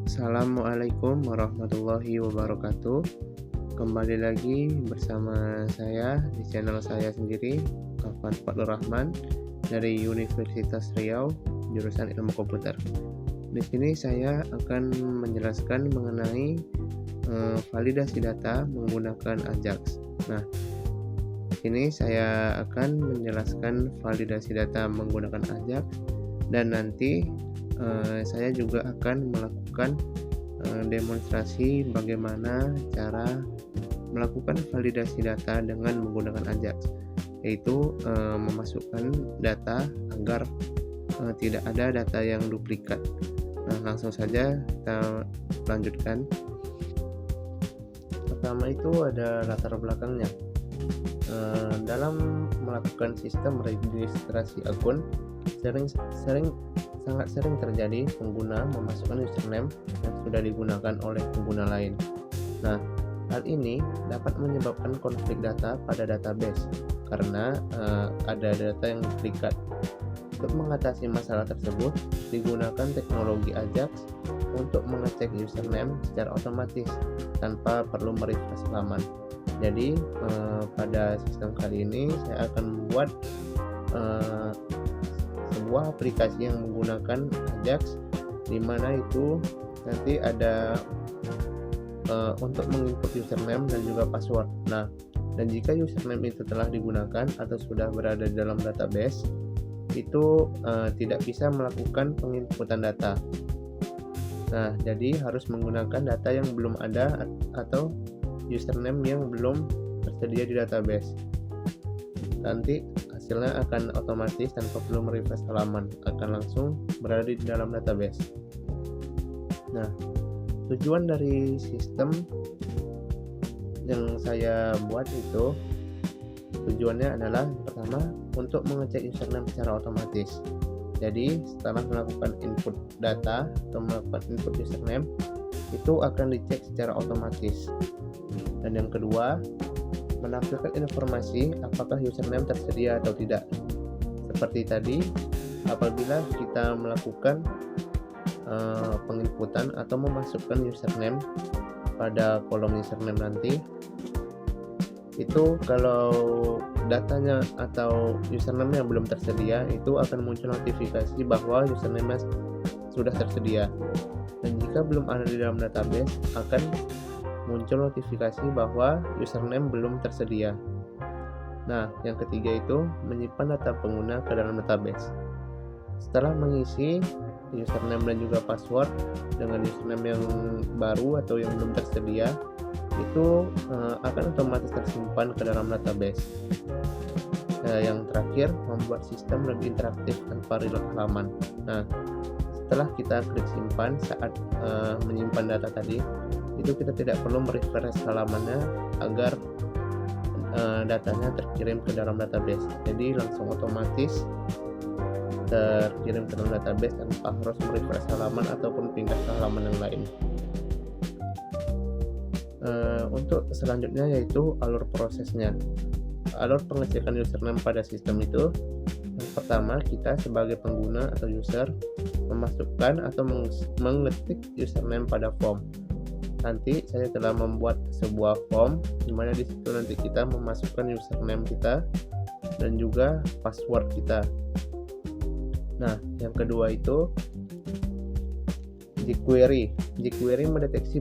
Assalamualaikum warahmatullahi wabarakatuh. Kembali lagi bersama saya di channel saya sendiri, Afan Fadlur Rahman dari Universitas Riau, jurusan Ilmu Komputer. Di sini saya akan menjelaskan mengenai validasi data menggunakan Ajax. Nah, di sini saya akan menjelaskan validasi data menggunakan Ajax, dan nanti saya juga akan melakukan demonstrasi bagaimana cara melakukan validasi data dengan menggunakan Ajax, yaitu memasukkan data agar tidak ada data yang duplikat. Nah, langsung saja kita lanjutkan. Pertama itu ada latar belakangnya. Dalam melakukan sistem registrasi akun, sangat sering terjadi pengguna memasukkan username yang sudah digunakan oleh pengguna lain. Nah, hal ini dapat menyebabkan konflik data pada database karena ada data yang duplikat. Untuk mengatasi masalah tersebut, digunakan teknologi Ajax untuk mengecek username secara otomatis tanpa perlu merefresh halaman. Jadi pada sistem kali ini saya akan membuat sebuah aplikasi yang menggunakan Ajax, di mana itu nanti ada untuk menginput username dan juga password. Nah, dan jika username itu telah digunakan atau sudah berada di dalam database, itu tidak bisa melakukan penginputan data. Nah, jadi harus menggunakan data yang belum ada atau username yang belum tersedia di database. Nanti hasilnya akan otomatis tanpa perlu merefresh halaman, akan langsung berada di dalam database. Nah, tujuan dari sistem yang saya buat itu, tujuannya adalah pertama untuk mengecek username secara otomatis. Jadi setelah melakukan input data atau melakukan input username, itu akan dicek secara otomatis. Dan yang kedua, menampilkan informasi apakah username tersedia atau tidak. Seperti tadi, apabila kita melakukan penginputan atau memasukkan username pada kolom username nanti, itu kalau datanya atau username yang belum tersedia, itu akan muncul notifikasi bahwa username sudah tersedia. Dan jika belum ada di dalam database, akan muncul notifikasi bahwa username belum tersedia. Nah, yang ketiga itu menyimpan data pengguna ke dalam database. Setelah mengisi username dan juga password dengan username yang baru atau yang belum tersedia, itu akan otomatis tersimpan ke dalam database. Yang terakhir, membuat sistem lebih interaktif tanpa reload halaman. Nah, setelah kita klik simpan saat menyimpan data tadi, itu kita tidak perlu merefresh halamannya agar datanya terkirim ke dalam database. Jadi langsung otomatis terkirim ke dalam database tanpa harus merefresh halaman ataupun pindah ke halaman yang lain. Untuk selanjutnya yaitu alur prosesnya. Alur pengecekan username pada sistem itu, yang pertama kita sebagai pengguna atau user memasukkan atau mengetik username pada form. Nanti saya telah membuat sebuah form di mana di situ nanti kita memasukkan username kita dan juga password kita. Nah, yang kedua itu jQuery. jQuery mendeteksi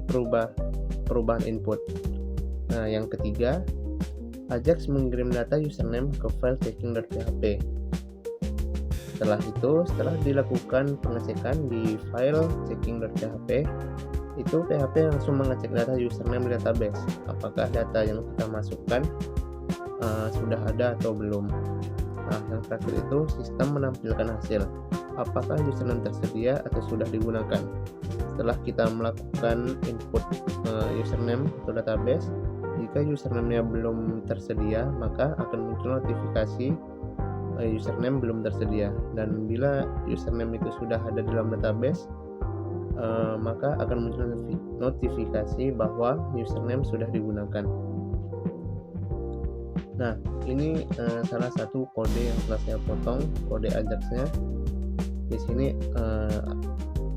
perubahan input. Nah, yang ketiga, Ajax mengirim data username ke file checking.php. Setelah dilakukan pengecekan di file checking.php, itu PHP langsung mengecek data username di database, apakah data yang kita masukkan sudah ada atau belum. Nah, yang terakhir itu sistem menampilkan hasil, apakah username tersedia atau sudah digunakan. Setelah kita melakukan input username atau database, jika username-nya belum tersedia, maka akan muncul notifikasi username belum tersedia. Dan bila username itu sudah ada di dalam database, maka akan muncul notifikasi bahwa username sudah digunakan. Nah, ini salah satu kode yang telah saya potong, kode Ajax-nya. Di sini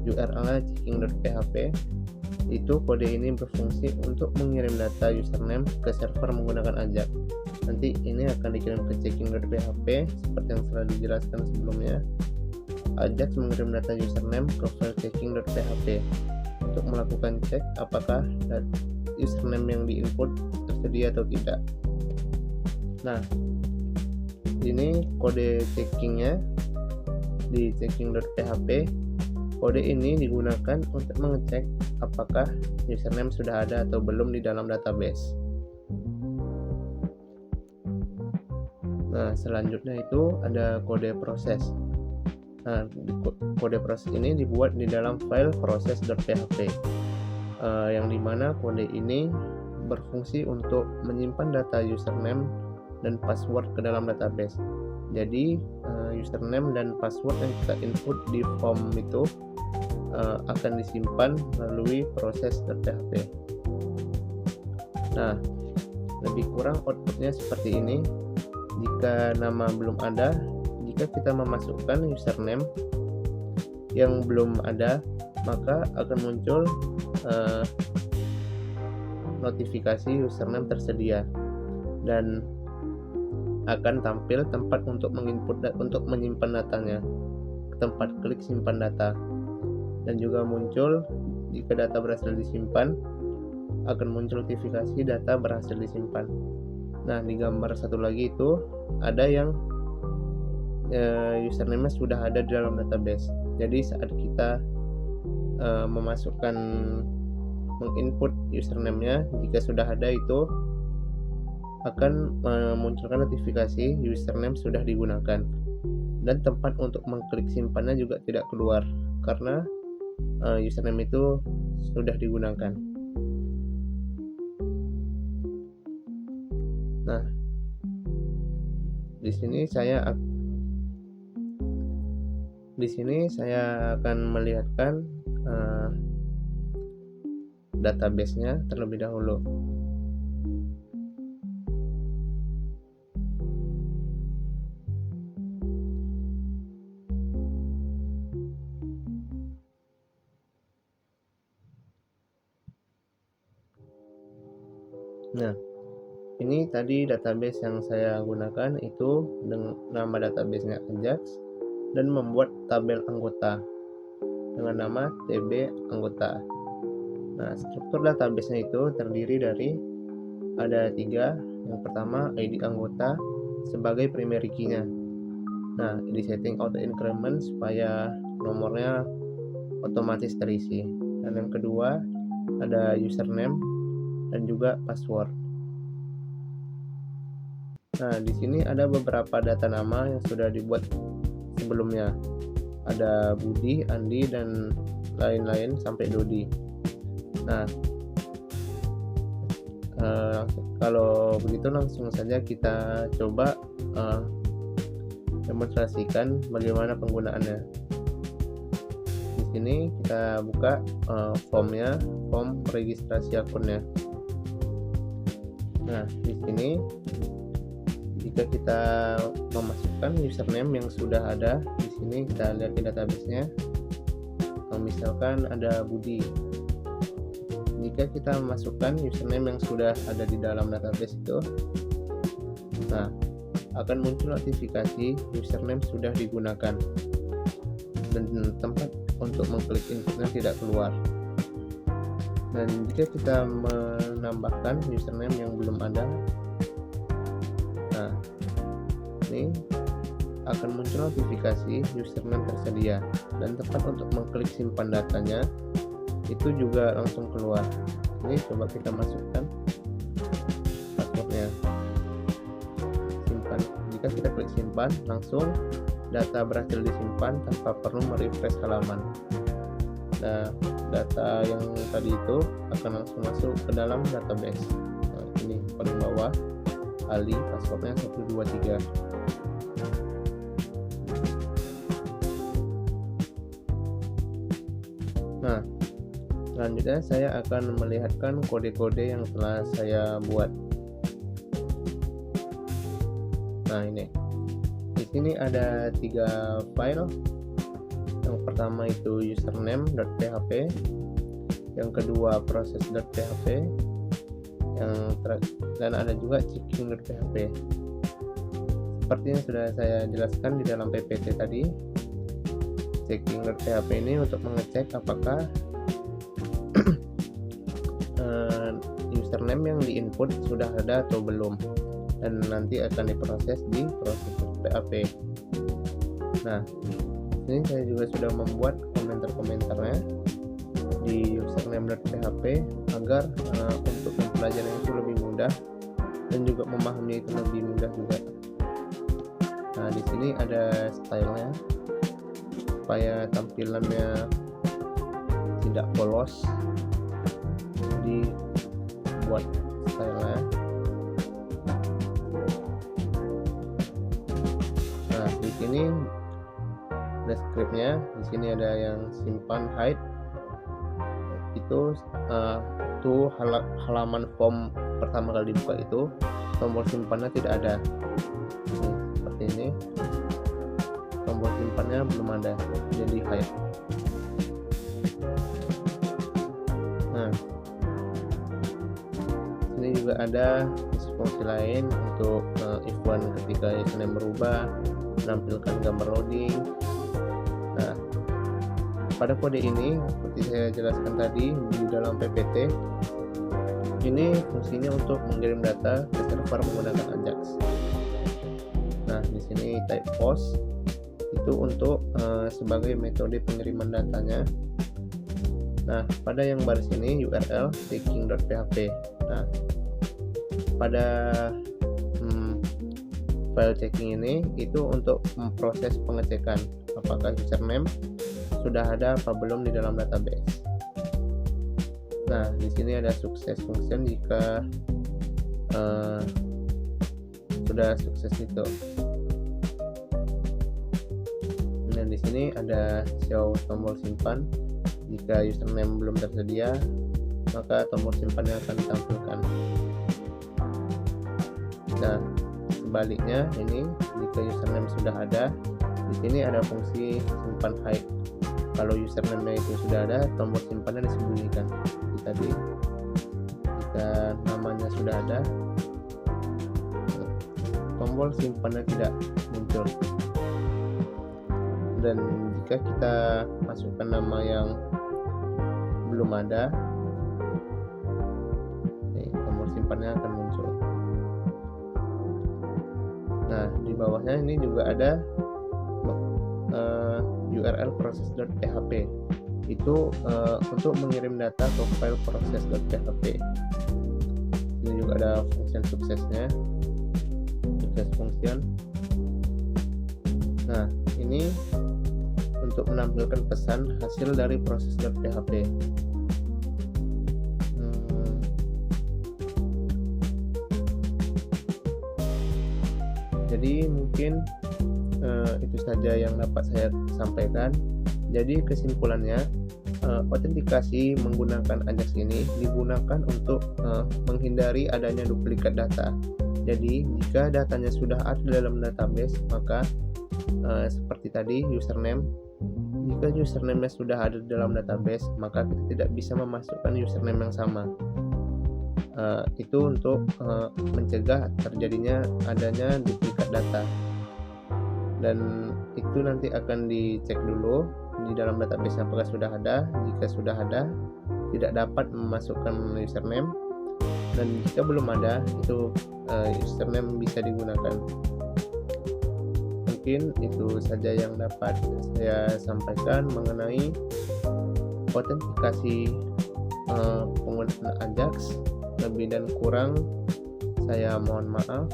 URL-nya checking.php. Itu kode ini berfungsi untuk mengirim data username ke server menggunakan Ajax. Nanti ini akan dikirim ke checking.php seperti yang telah dijelaskan sebelumnya. Ajax mengirim data username ke file checking.php untuk melakukan cek apakah username yang diinput tersedia atau tidak. Nah, ini kode checkingnya di checking.php. Kode ini digunakan untuk mengecek apakah username sudah ada atau belum di dalam database. Nah, selanjutnya itu ada kode proses. Nah, kode proses ini dibuat di dalam file proses.php, yang dimana kode ini berfungsi untuk menyimpan data username dan password ke dalam database. Jadi username dan password yang kita input di form itu akan disimpan melalui proses.php. Nah, lebih kurang outputnya seperti ini. Jika nama belum ada, jika kita memasukkan username yang belum ada, maka akan muncul notifikasi username tersedia dan akan tampil tempat untuk menginput untuk menyimpan datanya, tempat klik simpan data, dan juga muncul jika data berhasil disimpan akan muncul notifikasi data berhasil disimpan. Nah, di gambar satu lagi itu ada yang username sudah ada di dalam database. Jadi saat kita menginput username-nya, jika sudah ada itu akan memunculkan notifikasi username sudah digunakan, dan tempat untuk mengklik simpannya juga tidak keluar karena username itu sudah digunakan. Nah, di sini saya akan melihatkan database-nya terlebih dahulu. Nah, ini tadi database yang saya gunakan itu dengan nama database-nya Ajax dan membuat tabel anggota dengan nama TB anggota. Nah, struktur database-nya itu terdiri dari ada 3. Yang pertama, ID anggota sebagai primary key-nya. Nah, di setting auto increment supaya nomornya otomatis terisi. Dan yang kedua, ada username dan juga password. Nah, di sini ada beberapa data nama yang sudah dibuat sebelumnya. Ada Budi, Andi, dan lain-lain sampai Dodi. Nah, kalau begitu langsung saja kita coba demonstrasikan bagaimana penggunaannya. Di sini kita buka form registrasi akunnya. Nah, di sini jika kita memasukkan username yang sudah ada, di sini kita lihat di database-nya. Misalkan ada Budi. Jika kita memasukkan username yang sudah ada di dalam database itu, nah, akan muncul notifikasi username sudah digunakan dan tempat untuk mengklik inputnya tidak keluar. Dan jika kita menambahkan username yang belum ada, nah, ini akan muncul notifikasi username tersedia dan tempat untuk mengklik simpan datanya itu juga langsung keluar. Ini coba kita masukkan passwordnya, simpan. Jika kita klik simpan, langsung data berhasil disimpan tanpa perlu merefresh halaman. Nah, data yang tadi itu akan langsung masuk ke dalam database. Nah, ini paling bawah, Ali, passwordnya 123. Nah, selanjutnya saya akan melihatkan kode-kode yang telah saya buat. Nah, ini di sini ada 3 file. Yang pertama itu username.php, yang kedua process.php, dan ada juga checking.php. Seperti yang sudah saya jelaskan di dalam PPT tadi, checking.php ini untuk mengecek apakah username yang diinput sudah ada atau belum, dan nanti akan diproses di process.php. Nah, ini saya juga sudah membuat komentar-komentarnya di username.php agar untuk pembelajaran itu lebih mudah dan juga memahami itu lebih mudah juga. Nah, di sini ada stylenya supaya tampilannya tidak polos, dibuat stylenya. Nah, di sini ada scriptnya. Di sini ada yang simpan hide, itu halaman form pertama kali dibuka itu tombol simpannya tidak ada. Seperti ini, tombol simpannya belum ada, jadi hide. Nah, ini juga ada fungsi lain untuk if one ketika username berubah, menampilkan gambar loading. Nah, pada kode ini seperti saya jelaskan tadi di dalam PPT, ini fungsinya untuk mengirim data ke server menggunakan Ajax. Nah, di sini type post itu untuk sebagai metode pengiriman datanya. Nah, pada yang baris ini URL checking.php. Nah, pada file checking ini itu untuk memproses pengecekan apakah username sudah ada apa belum di dalam database. Nah, di sini ada success function jika sudah sukses itu. Nah, di sini ada show tombol simpan. Jika username belum tersedia, maka tombol simpannya akan ditampilkan. Nah, sebaliknya ini jika username sudah ada, di sini ada fungsi simpan hide. Kalau username itu sudah ada, tombol simpannya disembunyikan. Seperti tadi, jika namanya sudah ada, tombol simpannya tidak muncul. Dan jika kita masukkan nama yang belum ada, tombol simpannya akan muncul. Nah, di bawahnya ini juga ada URL process.php. Itu untuk mengirim data ke file process.php. Ini juga ada function suksesnya, sukses function. Nah, ini untuk menampilkan pesan hasil dari process.php. Jadi mungkin itu saja yang dapat saya sampaikan. Jadi kesimpulannya, autentikasi menggunakan Ajax ini digunakan untuk menghindari adanya duplikat data. Jadi jika datanya sudah ada dalam database, maka seperti tadi username, jika username-nya sudah ada dalam database, maka kita tidak bisa memasukkan username yang sama. Itu untuk mencegah terjadinya adanya duplikat data. Dan itu nanti akan dicek dulu di dalam database apakah sudah ada. Jika sudah ada, tidak dapat memasukkan username, dan jika belum ada, itu username bisa digunakan. Mungkin itu saja yang dapat saya sampaikan mengenai autentikasi penggunaan Ajax. Lebih dan kurang saya mohon maaf.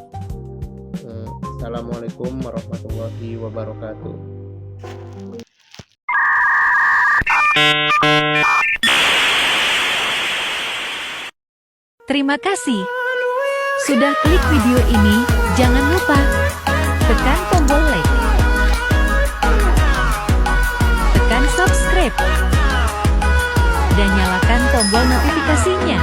Assalamualaikum warahmatullahi wabarakatuh. Terima kasih sudah klik video ini. Jangan lupa tekan tombol like, tekan subscribe, dan nyalakan tombol notifikasinya.